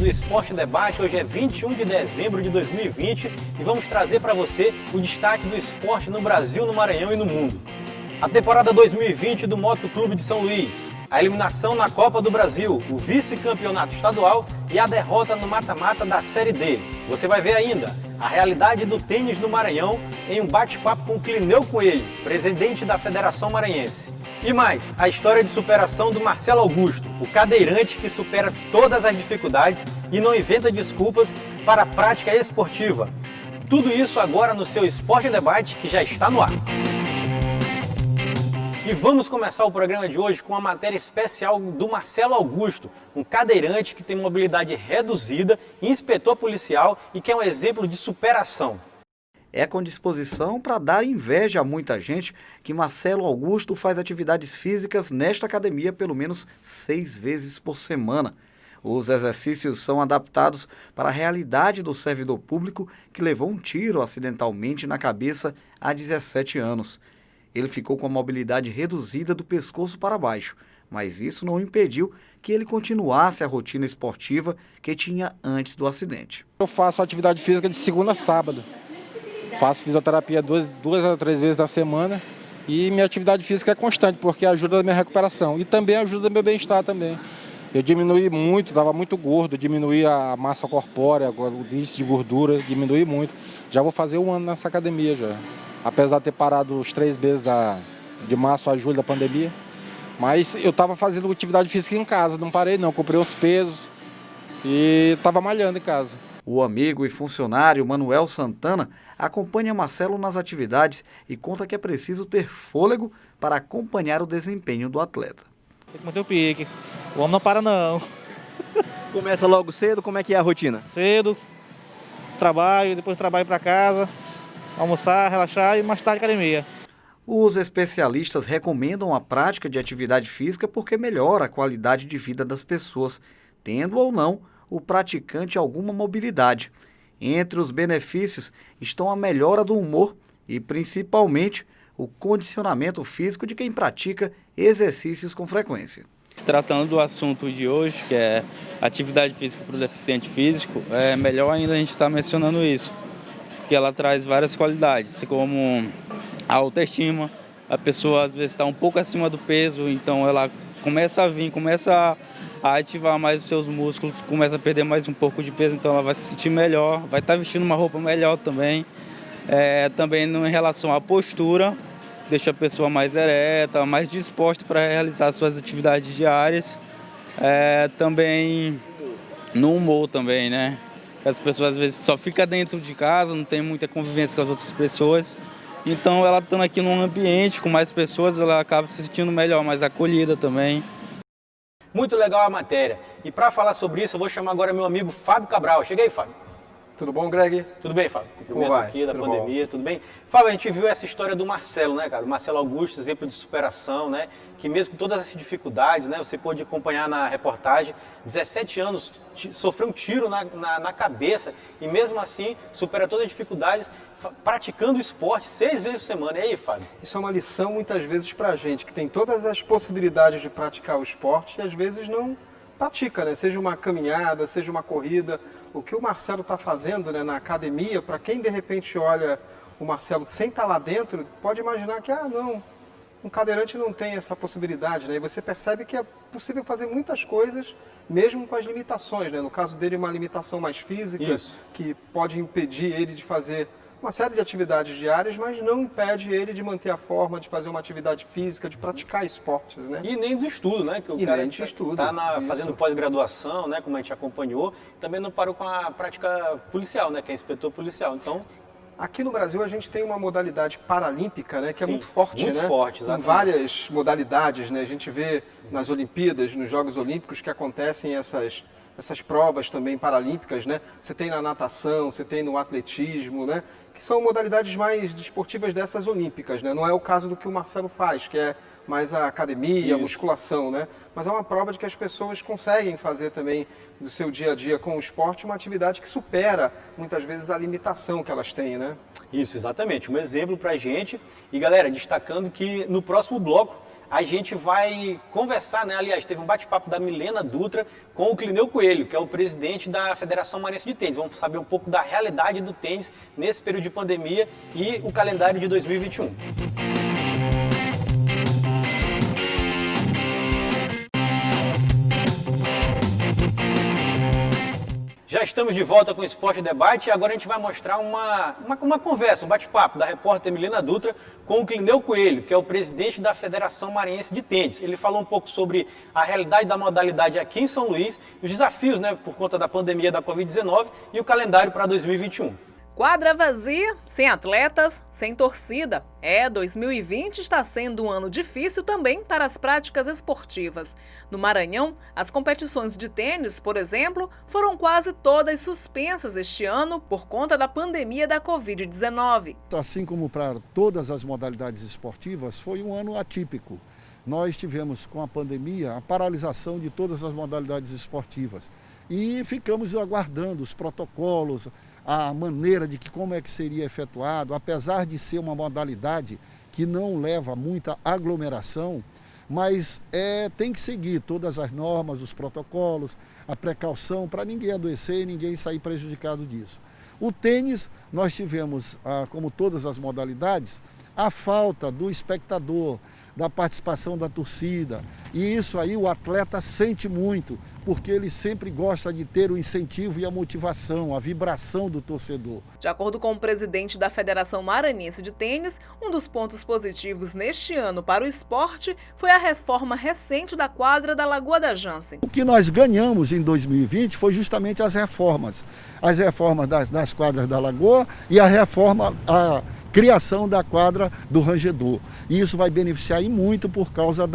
do Esporte em Debate. Hoje é 21 de dezembro de 2020 e vamos trazer para você o destaque do esporte no Brasil, no Maranhão e no mundo. A temporada 2020 do Moto Clube de São Luís, a eliminação na Copa do Brasil, o vice-campeonato estadual e a derrota no mata-mata da Série D. Você vai ver ainda a realidade do tênis no Maranhão em um bate-papo com Clineu Coelho, presidente da Federação Maranhense. E mais, a história de superação do Marcelo Augusto, o cadeirante que supera todas as dificuldades e não inventa desculpas para a prática esportiva. Tudo isso agora no seu Esporte em Debate, que já está no ar. E vamos começar o programa de hoje com uma matéria especial do Marcelo Augusto, um cadeirante que tem mobilidade reduzida, inspetor policial e que é um exemplo de superação. É com disposição para dar inveja a muita gente que Marcelo Augusto faz atividades físicas nesta academia pelo menos 6 vezes por semana. Os exercícios são adaptados para a realidade do servidor público que levou um tiro acidentalmente na cabeça há 17 anos. Ele ficou com a mobilidade reduzida do pescoço para baixo, mas isso não impediu que ele continuasse a rotina esportiva que tinha antes do acidente. Eu faço atividade física de segunda a sábado. Faço fisioterapia duas a 3 vezes na semana e minha atividade física é constante porque ajuda na minha recuperação e também ajuda no meu bem-estar também. Eu diminui muito, estava muito gordo, diminui a massa corpórea, o índice de gordura, diminui muito. Já vou fazer 1 ano nessa academia já. Apesar de ter parado os 3 meses de março a julho da pandemia. Mas eu estava fazendo atividade física em casa, não parei não, comprei uns pesos e estava malhando em casa. O amigo e funcionário Manuel Santana acompanha Marcelo nas atividades e conta que é preciso ter fôlego para acompanhar o desempenho do atleta. Tem que manter o pique, o homem não para não. Começa logo cedo, como é que é a rotina? Cedo, trabalho, depois trabalho para casa, almoçar, relaxar e mais tarde academia. Os especialistas recomendam a prática de atividade física porque melhora a qualidade de vida das pessoas, tendo ou não o praticante alguma mobilidade. Entre os benefícios estão a melhora do humor e, principalmente, o condicionamento físico de quem pratica exercícios com frequência. Tratando do assunto de hoje, que é atividade física para o deficiente físico, é melhor ainda a gente estar mencionando isso, porque ela traz várias qualidades, como a autoestima, a pessoa às vezes está um pouco acima do peso, então ela começa a ativar mais os seus músculos, começa a perder mais um pouco de peso, então ela vai se sentir melhor, vai estar vestindo uma roupa melhor também. Também em relação à postura, deixa a pessoa mais ereta, mais disposta para realizar suas atividades diárias. Também no humor também, né? As pessoas às vezes só ficam dentro de casa, não tem muita convivência com as outras pessoas. Então ela estando aqui num ambiente com mais pessoas, ela acaba se sentindo melhor, mais acolhida também. Muito legal a matéria. E para falar sobre isso, eu vou chamar agora meu amigo Fábio Cabral. Chega aí, Fábio. Tudo bom, Greg? Tudo bem, Fábio? Como vai? Aqui da Tudo pandemia, bom? tudo bem? Fábio, a gente viu essa história do Marcelo, né, cara? O Marcelo Augusto, exemplo de superação, né? Que mesmo com todas essas dificuldades, né? Você pôde acompanhar na reportagem, 17 anos, sofreu um tiro na cabeça e mesmo assim supera todas as dificuldades, praticando esporte 6 vezes por semana. E aí, Fábio? Isso é uma lição muitas vezes pra gente, que tem todas as possibilidades de praticar o esporte e às vezes não pratica, né? Seja uma caminhada, seja uma corrida. O que o Marcelo está fazendo, né, na academia, para quem de repente olha o Marcelo sem estar lá dentro, pode imaginar que, não, um cadeirante não tem essa possibilidade, né? E você percebe que é possível fazer muitas coisas, mesmo com as limitações, né? No caso dele, uma limitação mais física, Isso, que pode impedir ele de fazer uma série de atividades diárias, mas não impede ele de manter a forma, de fazer uma atividade física, de praticar esportes, né? E nem do estudo, né? Que o E cara nem do estudo, tá isso. fazendo pós-graduação, né? Como a gente acompanhou, também não parou com a prática policial, né? Que é inspetor policial. Então, aqui no Brasil a gente tem uma modalidade paralímpica, né, que é sim, muito forte, muito né? forte, Com exatamente. várias modalidades, né? A gente vê nas Olimpíadas, nos Jogos Olímpicos que acontecem essas provas também paralímpicas, né? Você tem na natação, você tem no atletismo, né? Que são modalidades mais desportivas dessas olímpicas, né? Não é o caso do que o Marcelo faz, que é mais a academia, a musculação, né? Mas é uma prova de que as pessoas conseguem fazer também do seu dia a dia com o esporte uma atividade que supera muitas vezes a limitação que elas têm, né? Isso, exatamente. Um exemplo pra gente. E galera, destacando que no próximo bloco a gente vai conversar, né? Aliás, teve um bate-papo da Milena Dutra com o Clineu Coelho, que é o presidente da Federação Maranhense de Tênis. Vamos saber um pouco da realidade do tênis nesse período de pandemia e o calendário de 2021. Já estamos de volta com o Esporte Debate e agora a gente vai mostrar uma conversa, um bate-papo da repórter Milena Dutra com o Clineu Coelho, que é o presidente da Federação Maranhense de Tênis. Ele falou um pouco sobre a realidade da modalidade aqui em São Luís, os desafios, né, por conta da pandemia da Covid-19 e o calendário para 2021. Quadra vazia, sem atletas, sem torcida. 2020 está sendo um ano difícil também para as práticas esportivas. No Maranhão, as competições de tênis, por exemplo, foram quase todas suspensas este ano por conta da pandemia da Covid-19. Assim como para todas as modalidades esportivas, foi um ano atípico. Nós tivemos, com a pandemia, a paralisação de todas as modalidades esportivas e ficamos aguardando os protocolos, a maneira de como é que seria efetuado, apesar de ser uma modalidade que não leva muita aglomeração, mas tem que seguir todas as normas, os protocolos, a precaução para ninguém adoecer e ninguém sair prejudicado disso. O tênis, nós tivemos, como todas as modalidades, a falta do espectador, da participação da torcida. E isso aí o atleta sente muito, porque ele sempre gosta de ter o incentivo e a motivação, a vibração do torcedor. De acordo com o presidente da Federação Maranhense de Tênis, um dos pontos positivos neste ano para o esporte foi a reforma recente da quadra da Lagoa da Jansen. O que nós ganhamos em 2020 foi justamente as reformas das quadras da Lagoa e a criação da quadra do Rangedor. E isso vai beneficiar e muito por causa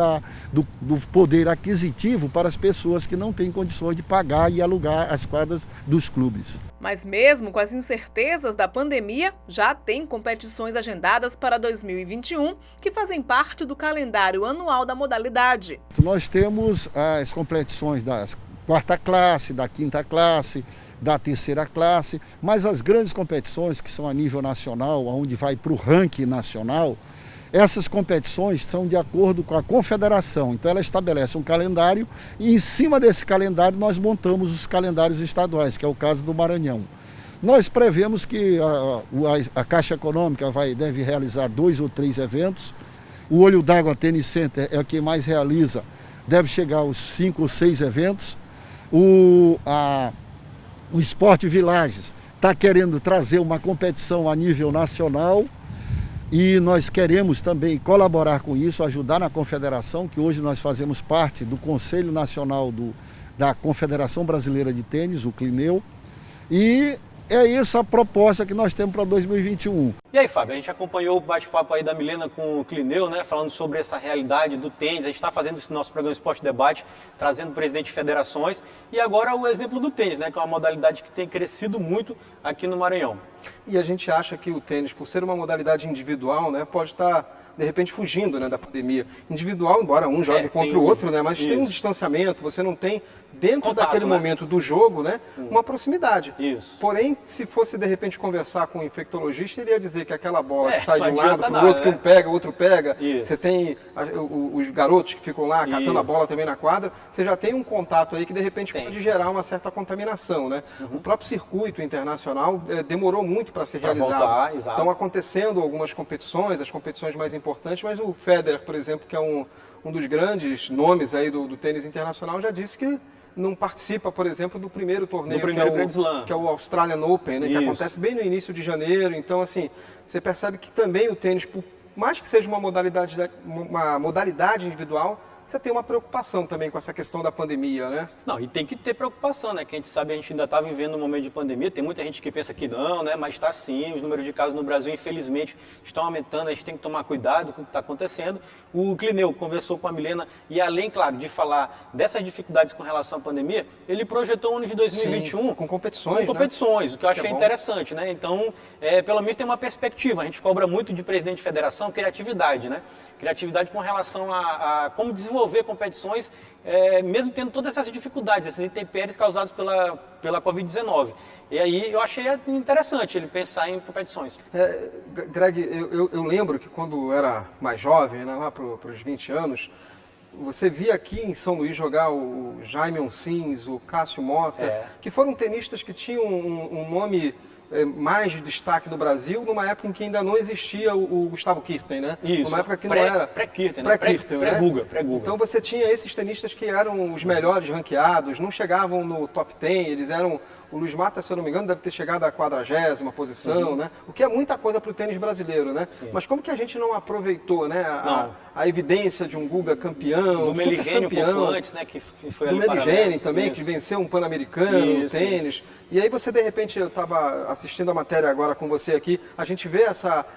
do poder aquisitivo para as pessoas que não têm condições de pagar e alugar as quadras dos clubes. Mas mesmo com as incertezas da pandemia, já tem competições agendadas para 2021 que fazem parte do calendário anual da modalidade. Nós temos as competições da quarta classe, da quinta classe, da terceira classe, mas as grandes competições que são a nível nacional, onde vai para o ranking nacional, essas competições são de acordo com a confederação. Então ela estabelece um calendário e em cima desse calendário nós montamos os calendários estaduais, que é o caso do Maranhão. Nós prevemos que a Caixa Econômica deve realizar 2 ou 3 eventos. O Olho d'Água Tênis Center é o que mais realiza, deve chegar aos 5 ou 6 eventos. O Esporte Villages está querendo trazer uma competição a nível nacional e nós queremos também colaborar com isso, ajudar na confederação, que hoje nós fazemos parte do Conselho Nacional da Confederação Brasileira de Tênis, o Clineu, e é essa a proposta que nós temos para 2021. E aí, Fábio, a gente acompanhou o bate-papo aí da Milena com o Clineu, né, falando sobre essa realidade do tênis. A gente está fazendo esse nosso programa Esporte Debate, trazendo o presidente de federações. E agora o exemplo do tênis, né, que é uma modalidade que tem crescido muito aqui no Maranhão. E a gente acha que o tênis, por ser uma modalidade individual, né, pode estar, de repente, fugindo, né, da pandemia. Individual, embora um jogue contra o outro, né, mas tem um distanciamento, você não tem, dentro contato, daquele momento do jogo, né, uma proximidade. Isso. Porém, se fosse, de repente, conversar com um infectologista, ele ia dizer que aquela bola que sai de um não lado adianta para o outro, nada, que um pega, o outro pega, Isso. você tem os garotos que ficam lá catando Isso. a bola também na quadra, você já tem um contato aí que, de repente, pode gerar uma certa contaminação, né? O próprio circuito internacional demorou muito para ser realizado. voltar, exato. Estão acontecendo algumas competições, as competições mais importantes, mas o Federer, por exemplo, que é um dos grandes nomes aí do tênis internacional, já disse que não participa, por exemplo, do primeiro torneio, Grand Slam, que é o Australian Open, né, que acontece bem no início de janeiro. Então, assim, você percebe que também o tênis, por mais que seja uma modalidade individual, você tem uma preocupação também com essa questão da pandemia, né? Não, e tem que ter preocupação, né? Que a gente sabe, a gente ainda está vivendo um momento de pandemia, tem muita gente que pensa que não, né? Mas está sim, os números de casos no Brasil, infelizmente, estão aumentando, a gente tem que tomar cuidado com o que está acontecendo. O Clineu conversou com a Milena e, além, claro, de falar dessas dificuldades com relação à pandemia, ele projetou o ano de 2021 Sim, com competições, o que eu achei interessante, né? Então, pelo menos tem uma perspectiva. A gente cobra muito de presidente de federação criatividade, né? Criatividade com relação a como desenvolver competições, mesmo tendo todas essas dificuldades, esses intempéries causados pela Covid-19. E aí eu achei interessante ele pensar em competições. Greg, eu lembro que quando eu era mais jovem, né, lá para os 20 anos, você via aqui em São Luís jogar o Jaime Oncins, o Cássio Mota, que foram tenistas que tinham um nome mais de destaque no Brasil, numa época em que ainda não existia o Gustavo Kirten, né? Isso. Numa época que não era... Pré-Kirten, Pré-Kirten, né? Pré-Guga. Então você tinha esses tenistas que eram os melhores ranqueados, não chegavam no top 10, eles eram... O Luiz Mata, se eu não me engano, deve ter chegado à 40ª posição, né? O que é muita coisa para o tênis brasileiro, né? Sim. Mas como que a gente não aproveitou, né? A evidência de um Guga campeão, do Meligeni um pouco antes, né? Que foi do Meligeni também, isso. que venceu um Pan-Americano no tênis. Isso. E aí você, de repente, eu estava assistindo a matéria agora com você aqui, a gente vê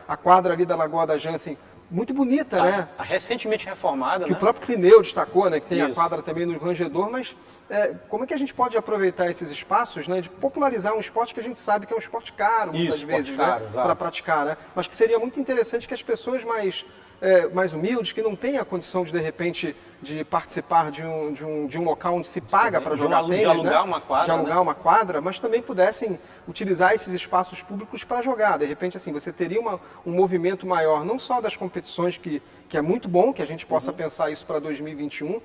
a quadra ali da Lagoa da Jansen, muito bonita, né? Recentemente reformada, que né? o próprio Clineu destacou, né? Que tem a quadra também no Rangedor, mas como é que a gente pode aproveitar esses espaços, né? De popularizar um esporte que a gente sabe que é um esporte caro, muitas vezes, né? Para praticar, né? Mas que seria muito interessante que as pessoas mais humildes, que não têm a condição de repente, de participar de um local onde se paga para jogar tênis, de alugar, né? uma quadra, de alugar uma quadra, mas também pudessem utilizar esses espaços públicos para jogar. De repente, assim, você teria um movimento maior, não só das competições, que é muito bom que a gente possa pensar isso para 2021,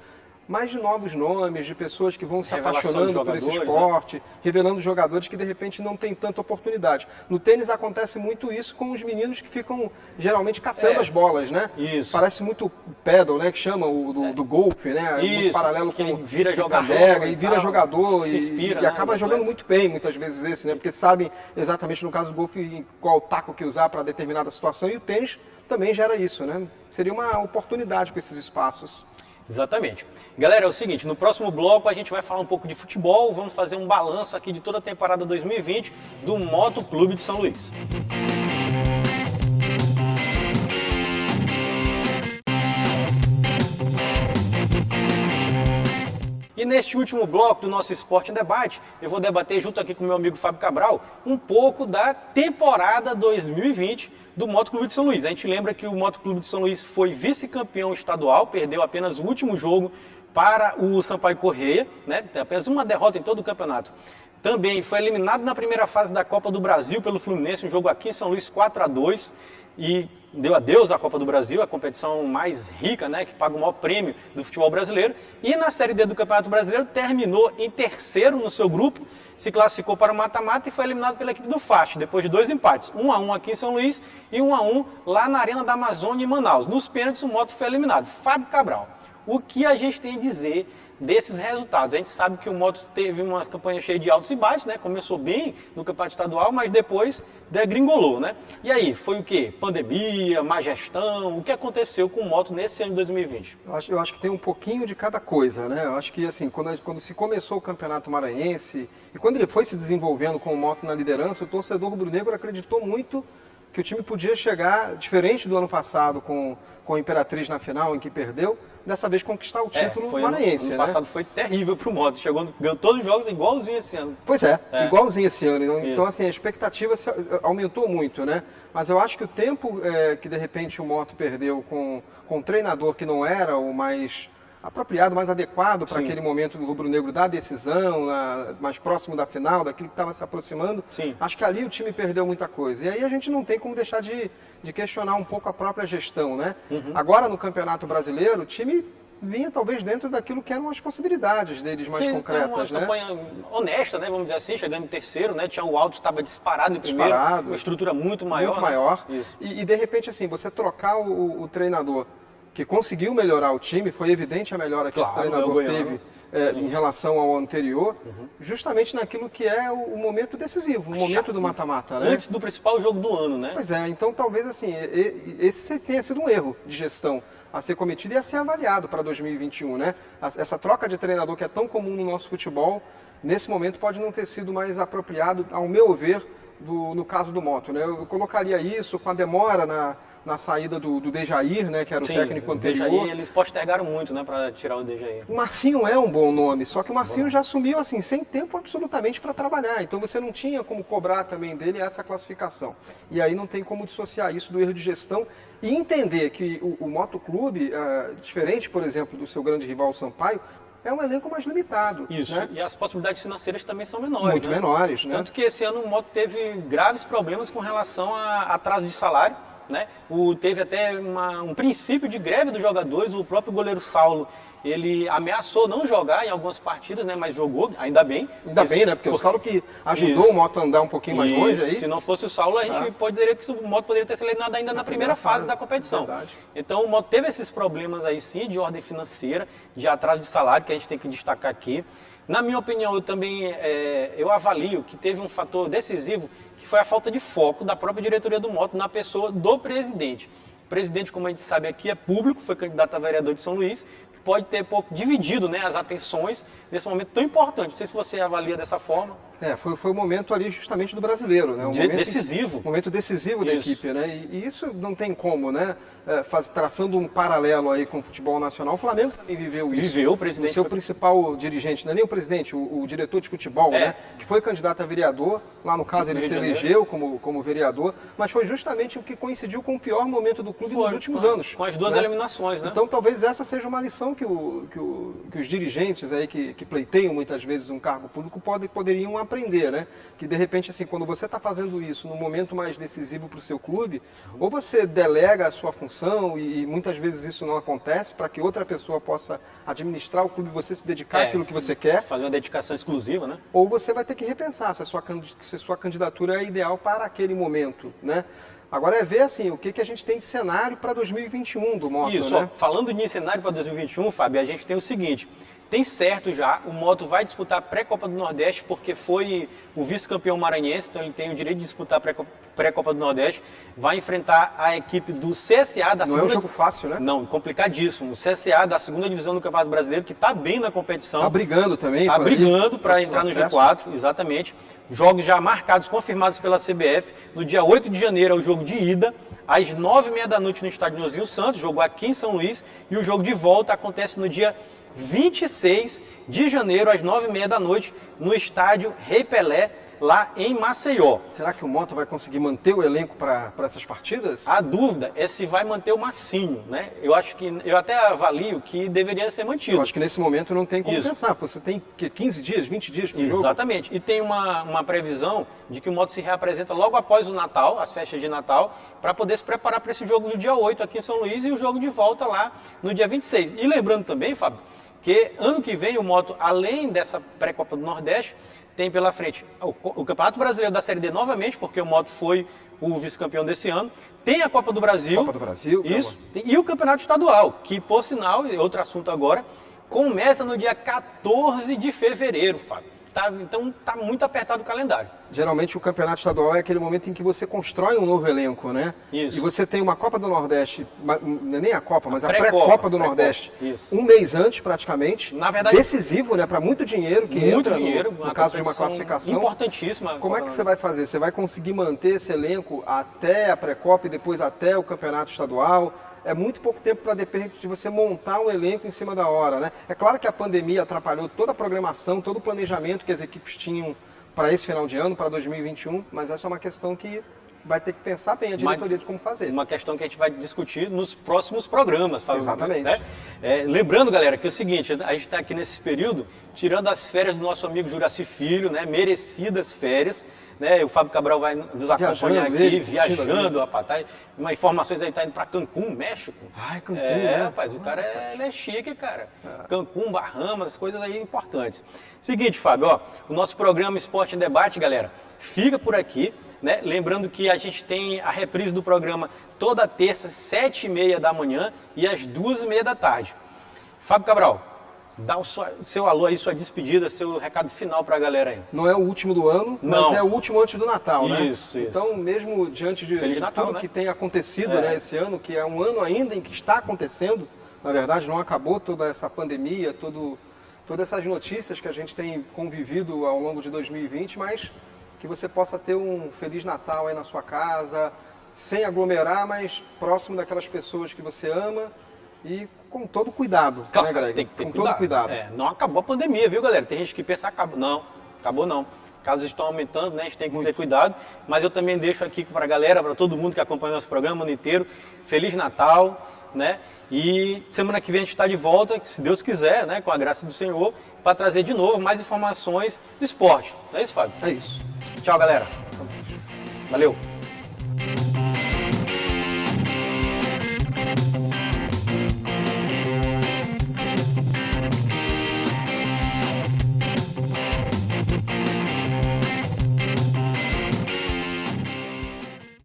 mas de novos nomes, de pessoas que vão se apaixonando por esse esporte, né? Revelando jogadores que de repente não têm tanta oportunidade. No tênis acontece muito isso com os meninos que ficam geralmente catando as bolas, né? Isso. Parece muito paddle, né? Que chama do golfe, né? Isso. Muito paralelo que com ele vira jogador, carrega, e vira jogador se inspira, e acaba jogando muito bem, muitas vezes esse, né? Porque sabem exatamente no caso do golfe qual taco que usar para determinada situação, e o tênis também gera isso, né? Seria uma oportunidade com esses espaços. Exatamente. Galera, é o seguinte, no próximo bloco a gente vai falar um pouco de futebol, vamos fazer um balanço aqui de toda a temporada 2020 do Moto Clube de São Luís. E neste último bloco do nosso Esporte em Debate, eu vou debater junto aqui com meu amigo Fábio Cabral um pouco da temporada 2020 do Moto Clube de São Luís. A gente lembra que o Moto Clube de São Luís foi vice-campeão estadual, perdeu apenas o último jogo para o Sampaio Corrêa, né? Apenas uma derrota em todo o campeonato. Também foi eliminado na primeira fase da Copa do Brasil pelo Fluminense, um jogo aqui em São Luís 4-2, e deu adeus à Copa do Brasil, a competição mais rica, né, que paga o maior prêmio do futebol brasileiro. E na Série D do Campeonato Brasileiro terminou em terceiro no seu grupo, se classificou para o mata-mata e foi eliminado pela equipe do FAST, depois de 2 empates, 1-1 aqui em São Luís e 1-1 lá na Arena da Amazônia em Manaus. Nos pênaltis o Moto foi eliminado. Fábio Cabral, o que a gente tem a dizer desses resultados? A gente sabe que o Moto teve uma campanha cheia de altos e baixos, né? Começou bem no campeonato estadual, mas depois degringolou, né? E aí, foi o quê? Pandemia, má gestão? O que aconteceu com o Moto nesse ano de 2020? Eu acho que tem um pouquinho de cada coisa, né? Eu acho que, assim, quando se começou o Campeonato Maranhense e quando ele foi se desenvolvendo com o Moto na liderança, o torcedor rubro-negro acreditou muito que o time podia chegar, diferente do ano passado com a Imperatriz na final, em que perdeu, dessa vez conquistar o título maranhense. Ano passado foi terrível para o Moto, ganhou todos os jogos igualzinho esse ano. Pois igualzinho esse ano. Então, assim, a expectativa aumentou muito, né? Mas eu acho que o tempo que, de repente, o Moto perdeu com um treinador que não era o mais apropriado, mais adequado para aquele momento do rubro-negro da decisão, mais próximo da final, daquilo que estava se aproximando. Sim. Acho que ali o time perdeu muita coisa. E aí a gente não tem como deixar de questionar um pouco a própria gestão, né? Agora, no Campeonato Brasileiro, o time vinha talvez dentro daquilo que eram as possibilidades deles mais concretas, uma né? campanha honesta, né? Vamos dizer assim, chegando em terceiro, né? Tinha o Alto, estava disparado em primeiro, uma estrutura muito maior. Muito maior. E de repente, assim, você trocar o treinador que conseguiu melhorar o time, foi evidente a melhora que esse treinador teve em relação ao anterior, justamente naquilo que é o momento decisivo, o momento do mata-mata, né? Antes do principal jogo do ano, né? Pois é, então talvez assim, esse tenha sido um erro de gestão a ser cometido e a ser avaliado para 2021, né? Essa troca de treinador que é tão comum no nosso futebol, nesse momento pode não ter sido mais apropriado, ao meu ver, no caso do Moto, né? Eu colocaria isso com a demora na saída do Dejair, né, que era o técnico anterior. Dejair, eles postergaram muito, né, para tirar o Dejair. O Marcinho é um bom nome, só que o Marcinho já assumiu assim, sem tempo absolutamente para trabalhar. Então você não tinha como cobrar também dele essa classificação. E aí não tem como dissociar isso do erro de gestão e entender que o Moto Clube, diferente, por exemplo, do seu grande rival o Sampaio, é um elenco mais limitado. Isso, né? e as possibilidades financeiras também são menores. Muito né? menores, né? Tanto que esse ano o Moto teve graves problemas com relação a atraso de salário, né? Teve até um princípio de greve dos jogadores, o próprio goleiro Saulo, ele ameaçou não jogar em algumas partidas, né? Mas jogou, ainda bem. Ainda bem, né? Porque o Saulo que ajudou o Moto a andar um pouquinho mais longe aí. Se não fosse o Saulo, a gente o Moto poderia ter sido eliminado ainda na primeira fase da competição. Verdade. Então o Moto teve esses problemas aí sim, de ordem financeira, de atraso de salário, que a gente tem que destacar aqui. Na minha opinião, eu também eu avalio que teve um fator decisivo, que foi a falta de foco da própria diretoria do Moto na pessoa do presidente. O presidente, como a gente sabe aqui, é público, foi candidato a vereador de São Luís, pode ter pouco dividido, né, as atenções nesse momento tão importante. Não sei se você avalia dessa forma. Foi o momento ali justamente do brasileiro, né? Decisivo. Momento decisivo da equipe, né? E isso não tem como, né? Traçando um paralelo aí com o futebol nacional, o Flamengo também viveu isso. Viveu, o presidente. O seu principal dirigente, não é nem o presidente, o diretor de futebol, né? Que foi candidato a vereador, lá no caso ele se elegeu como vereador, mas foi justamente o que coincidiu com o pior momento do clube nos últimos anos. Com as duas eliminações, né? Então talvez essa seja uma lição que os dirigentes aí que pleiteiam muitas vezes um cargo público poderiam aprender, né? Que de repente, assim, quando você está fazendo isso no momento mais decisivo para o seu clube, ou você delega a sua função e muitas vezes isso não acontece para que outra pessoa possa administrar o clube e você se dedicar àquilo que você quer. Fazer uma dedicação exclusiva, né? Ou você vai ter que repensar se a sua candidatura é ideal para aquele momento, né? Agora é ver assim, o que a gente tem de cenário para 2021 do Moto, Isso, né? Falando de cenário para 2021, Fábio, a gente tem o seguinte, tem certo já, o Moto vai disputar a pré-Copa do Nordeste porque foi o vice-campeão maranhense, então ele tem o direito de disputar a pré-Copa do Nordeste, vai enfrentar a equipe do CSA da segunda... Não é um jogo fácil, né? Não, complicadíssimo. O CSA da segunda divisão do Campeonato Brasileiro, que está bem na competição. Está brigando também. Está brigando para entrar no G4, exatamente. Jogos já marcados, confirmados pela CBF. No dia 8 de janeiro é o jogo de ida, às 9h30 da noite no estádio Nozinho Santos, jogo aqui em São Luís, e o jogo de volta acontece no dia 26 de janeiro, às 9h30 da noite, no estádio Rei Pelé, lá em Maceió. Será que o Moto vai conseguir manter o elenco para essas partidas? A dúvida é se vai manter o Massinho, né? Eu até avalio que deveria ser mantido. Eu acho que nesse momento não tem como pensar. Você tem 15 dias, 20 dias para o jogo? Exatamente. E tem uma previsão de que o Moto se reapresenta logo após o Natal, as festas de Natal, para poder se preparar para esse jogo no dia 8 aqui em São Luís e o jogo de volta lá no dia 26. E lembrando também, Fábio, que ano que vem o Moto, além dessa pré-Copa do Nordeste, tem pela frente o Campeonato Brasileiro da Série D novamente, porque o Moto foi o vice-campeão desse ano. Tem a Copa do Brasil. Copa do Brasil. Isso. E o Campeonato Estadual, que, por sinal, é outro assunto agora, começa no dia 14 de fevereiro, Fábio. Então está muito apertado o calendário. Geralmente o campeonato estadual é aquele momento em que você constrói um novo elenco, né? Isso. E você tem uma Copa do Nordeste, não é nem a Copa, mas a pré-Copa do Nordeste, isso, um mês antes praticamente. Na verdade, decisivo, né? Para muito dinheiro que entra no caso de uma classificação. Importantíssima. Como é que você vai fazer? Você vai conseguir manter esse elenco até a pré-Copa e depois até o campeonato estadual? É muito pouco tempo para, de repente, você montar um elenco em cima da hora, né? É claro que a pandemia atrapalhou toda a programação, todo o planejamento que as equipes tinham para esse final de ano, para 2021, mas essa é uma questão que vai ter que pensar bem a diretoria de como fazer. Uma questão que a gente vai discutir nos próximos programas, Fábio. Exatamente. Né? Lembrando, galera, que é o seguinte, a gente está aqui nesse período, tirando as férias do nosso amigo Juraci Filho, né? Merecidas férias. Né? O Fábio Cabral vai nos acompanhar aqui, viajando, rapaz. Uma informações aí, está indo para Cancún, México. Ai, Cancún, né? Rapaz, o cara ele é chique, cara. Cancún, Bahamas, coisas aí importantes. Seguinte, Fábio, ó, o nosso programa Esporte em Debate, galera, fica por aqui. Né? Lembrando que a gente tem a reprise do programa toda terça, 7h30 da manhã e às 2h30 da tarde. Fábio Cabral, dá o seu alô aí, sua despedida, seu recado final para a galera aí. Não é o último do ano, mas é o último antes do Natal, né? Isso. Então, mesmo diante de Natal, tudo né? que tem acontecido né, esse ano, que é um ano ainda em que está acontecendo, na verdade não acabou toda essa pandemia, todas essas notícias que a gente tem convivido ao longo de 2020, mas que você possa ter um Feliz Natal aí na sua casa, sem aglomerar, mas próximo daquelas pessoas que você ama e com todo cuidado, Claro, né, Greg? tem que ter com cuidado. todo cuidado. Não acabou a pandemia, viu, galera? Tem gente que pensa acabou. Não, acabou não. Casos estão aumentando, né? A gente tem que ter cuidado. Mas eu também deixo aqui para a galera, para todo mundo que acompanha nosso programa o ano inteiro, Feliz Natal, né? E semana que vem a gente está de volta, se Deus quiser, né, com a graça do Senhor, para trazer de novo mais informações do esporte. Não é isso, Fábio? É isso. Tchau, galera. Valeu.